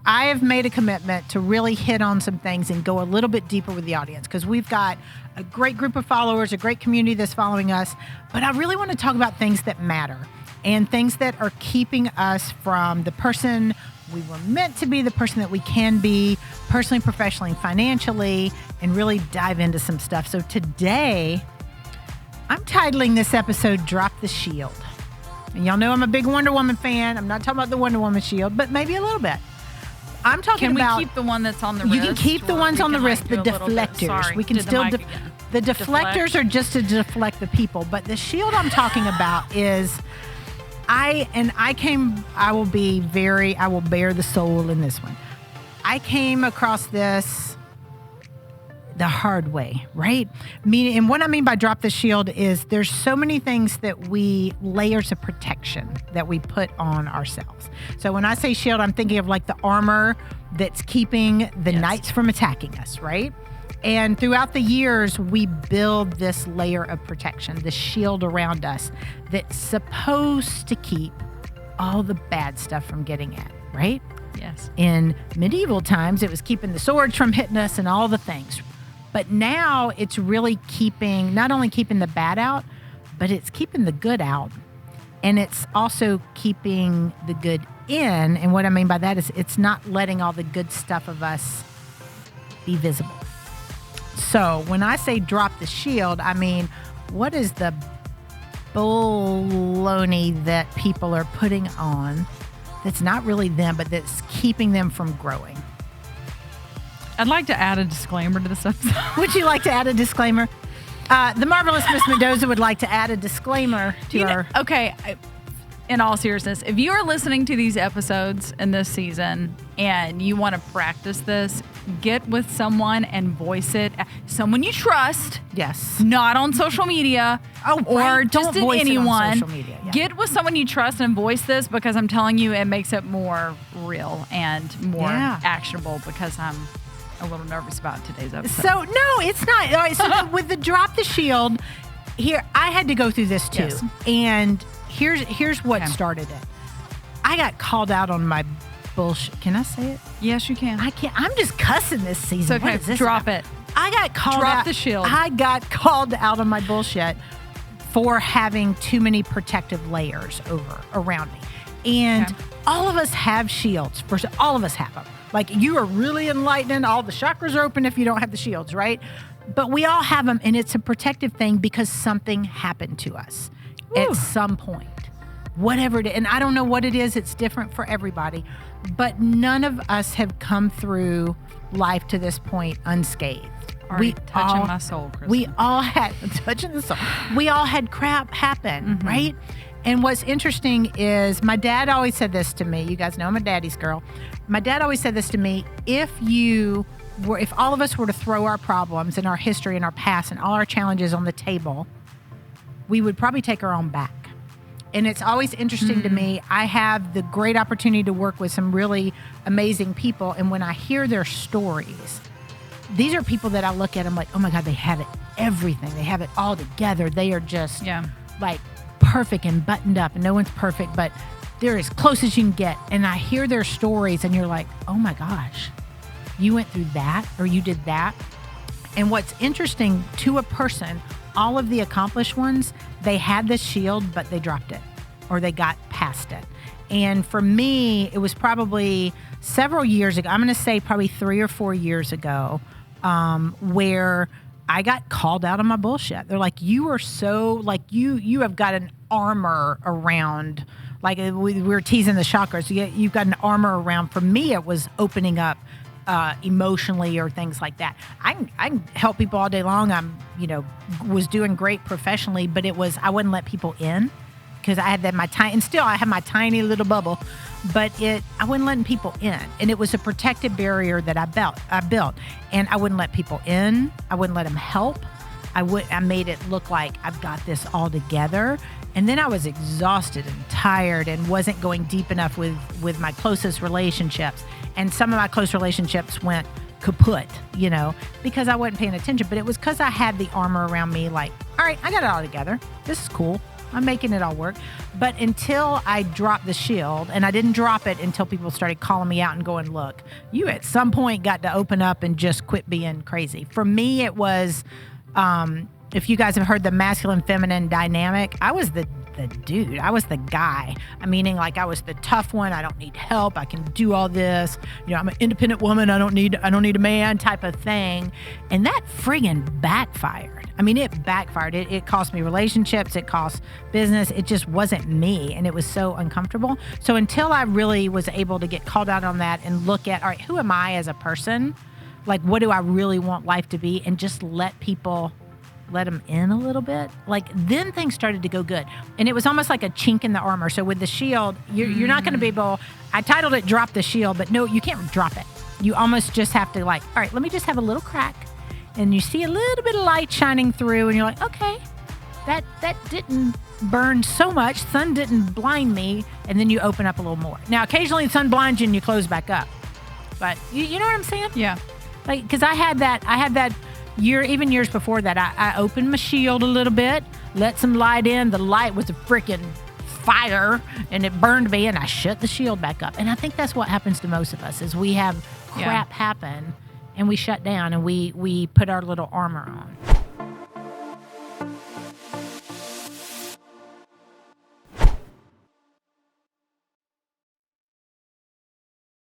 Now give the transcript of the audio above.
I have made a commitment to really hit on some things and go a little bit deeper with the audience because we've got a great group of followers, a great community that's following us. But I really want to talk about things that matter and things that are keeping us from the person we were meant to be, the person that we can be personally, professionally, and financially, and really dive into some stuff. So today, I'm titling this episode, Drop the Shield. And y'all know I'm a big Wonder Woman fan. I'm not talking about the Wonder Woman shield, but maybe a little bit. I'm talking about... Can we keep the one that's on the wrist? You can keep the ones on the wrist, the deflectors. We can still... The deflectors are just to deflect the people, but the shield I'm talking about is... I will bear the soul in this one. I came across this the hard way, right? Meaning, and what I mean by drop the shield is there's so many things layers of protection that we put on ourselves. So when I say shield, I'm thinking of like the armor that's keeping the knights from attacking us, right? And throughout the years, we build this layer of protection, the shield around us that's supposed to keep all the bad stuff from getting at, right? Yes. In medieval times, it was keeping the swords from hitting us and all the things. But now it's really not only keeping the bad out, but it's keeping the good out. And it's also keeping the good in. And what I mean by that is it's not letting all the good stuff of us be visible. So when I say drop the shield, I mean, what is the baloney that people are putting on that's not really them, but that's keeping them from growing? I'd like to add a disclaimer to this episode. Would you like to add a disclaimer? The Marvelous Miss Mendoza would like to add a disclaimer to our... Okay, in all seriousness, if you are listening to these episodes in this season and you want to practice this, get with someone and voice it. Someone you trust. Yes. Not on social media. Oh, or right. just Don't voice anyone. it on social media. Yeah. Get with someone you trust and voice this, because I'm telling you, it makes it more real and more actionable, because I'm a little nervous about today's episode. So, no, it's not. All right, so with the drop the shield, here, I had to go through this too. Yes. And here's what started it. I got called out on my bullshit. Can I say it? Yes, you can. I can't. I'm just cussing this season. It's okay. What is this Drop about? it. I got called out. Drop the shield. I got called out on my bullshit for having too many protective layers around me. And all of us have shields. All of us have them. Like, you are really enlightening. All the chakras are open if you don't have the shields, right? But we all have them, and it's a protective thing because something happened to us at some point. Whatever it is. And I don't know what it is. It's different for everybody. But none of us have come through life to this point unscathed. Touching my soul, Kristen. We all had touching the soul. We all had crap happen, right? And what's interesting is my dad always said this to me. You guys know I'm a daddy's girl. My dad always said this to me. If all of us were to throw our problems and our history and our past and all our challenges on the table, we would probably take our own back. And it's always interesting to me. I have the great opportunity to work with some really amazing people. And when I hear their stories, these are people that I look at, I'm like, oh my God, they have it everything. They have it all together. They are just like perfect and buttoned up, and no one's perfect, but they're as close as you can get. And I hear their stories and you're like, oh my gosh, you went through that or you did that. And what's interesting to a person, all of the accomplished ones, they had this shield, but they dropped it or they got past it. And for me, it was probably several years ago. I'm going to say probably 3 or 4 years ago, where I got called out on my bullshit. They're like, you are so, like, you have got an armor around, like we were teasing the chakras. You've got an armor around. For me, it was opening up emotionally or things like that. I can help people all day long. Was doing great professionally, but I wouldn't let people in because I had I have my tiny little bubble, but I wasn't letting people in. And it was a protective barrier that I built, and I wouldn't let people in. I wouldn't let them help. I made it look like I've got this all together. And then I was exhausted and tired and wasn't going deep enough with my closest relationships. And some of my close relationships went kaput, because I wasn't paying attention. But it was because I had the armor around me, like, all right, I got it all together. This is cool. I'm making it all work. But until I dropped the shield, and I didn't drop it until people started calling me out and going, look, you at some point got to open up and just quit being crazy. For me, it was, if you guys have heard the masculine feminine dynamic, I was the dude. I was the guy. Meaning, like, I was the tough one. I don't need help. I can do all this. You know, I'm an independent woman. I don't need a man type of thing. And that friggin' backfired. I mean, it backfired. It cost me relationships. It cost business. It just wasn't me. And it was so uncomfortable. So until I really was able to get called out on that and look at, all right, who am I as a person? Like, what do I really want life to be? And just let them in a little bit, like, then things started to go good. And it was almost like a chink in the armor. So with the shield, you're not going to be able, I titled it Drop the Shield, but no, you can't drop it. You almost just have to, like, all right, let me just have a little crack. And you see a little bit of light shining through, and you're like, okay, that didn't burn so much. Sun didn't blind me. And then you open up a little more. Now, occasionally the sun blinds you and you close back up. But you know what I'm saying? Yeah. Like, because I had that even years before that, I opened my shield a little bit, let some light in. The light was a freaking fire, and it burned me, and I shut the shield back up. And I think that's what happens to most of us, is we have crap happen, and we shut down, and we put our little armor on.